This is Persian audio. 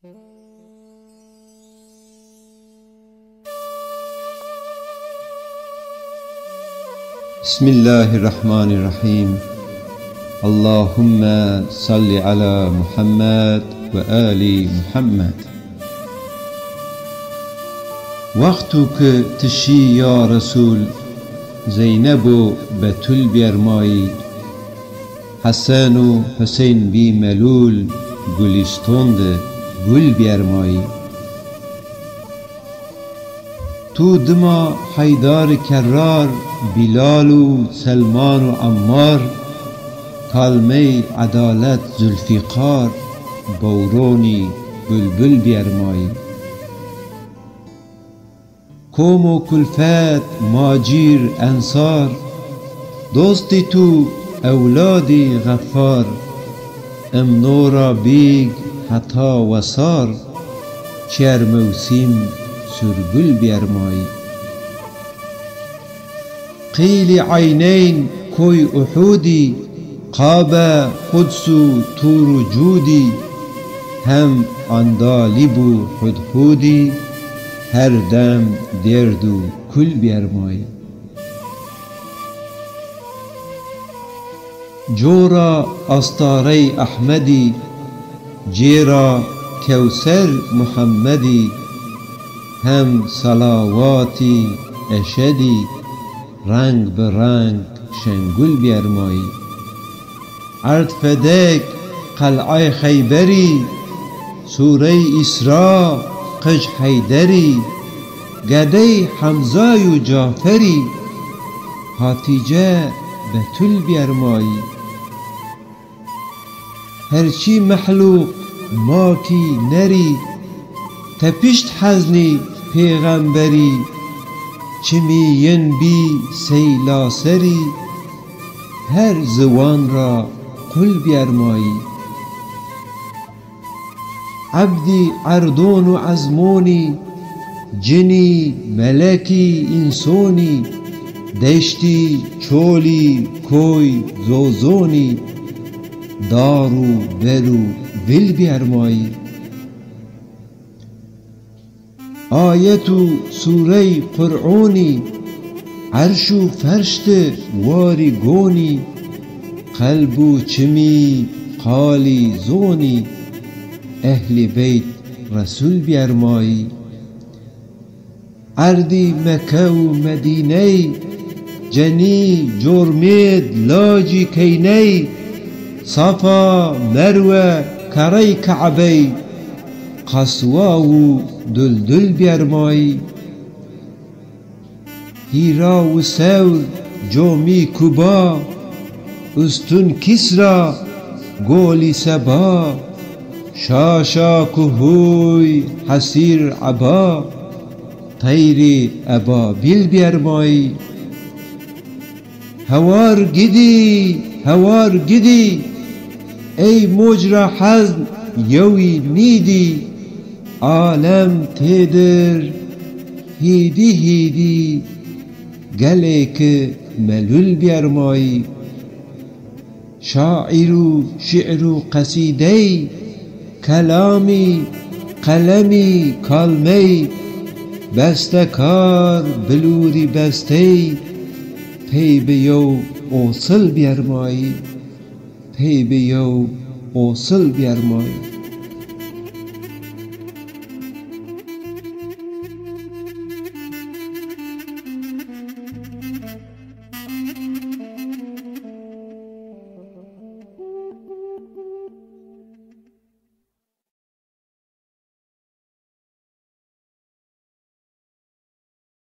بسم الله الرحمن الرحیم. اللهم صل على محمد و آل محمد. وقتو که تشی یا رسول زینب و بتول بیرمایی، حسن و حسین بی ملول گلستون ده گل بیرمایی. تو دما حیدار کرار، بلال و سلمان و عمار، کلمه عدالت ذوالفقار، بورونی بلبل بیرمایی. کوم و کلفت ماجیر انصار، دوستی تو اولادی غفار، امنورا بیگ حتا وسار، چر موسیم سرگل بیرمایی. قیل عینین کوی احودی، قاب قدس و تور جودی، هم اندالب و هدهودی، هر دم درد و کل بیرمایی. جورا استاره احمدی، جیرا کوثر محمدی، هم صلواتی اشدی، رنگ به رنگ شنگل بیرمایی. عرض فدک قلعه خیبری، سوره اسراء قج حیدری، گده حمزه و جعفری، هاتیجه بتول بیرمایی. هرچی مخلوق ماکی نری، تپشت حزنی پیغمبری، چمین بی سیلا سری، هر زوان را قل بیرمایی. عبدی عردون و عزمونی، جنی ملکی انسونی، دشتی چولی کوی زوزونی، دارو برو ول بیرمایی. آیتو سوره قرعونی، عرش و فرشت واری گونی، قلب و چمی قالی زونی، اهل بیت رسول بیرمایی. اردی مکه و مدینه، جنی جرمید لاجی کینه، صفا مروه کره کعبه، قصوا و دلدل بیرمایی. هیرا و ثور جومی کوبا، استون کسرا گولی سبا، شاشا کهوی حسیر عبا، طیر ابابیل بیرمایی. هوار گدی ای مجرا حزن یوی نیدی، عالم تیدر هیدی گلک ملول بیرمایی. شاعر و شعر و قصیده، کلامی قلمی کلمه، بستکار بلوری بسته، پی بیو اوصل بیرمایی، پی بیو اوصل بیرمایی.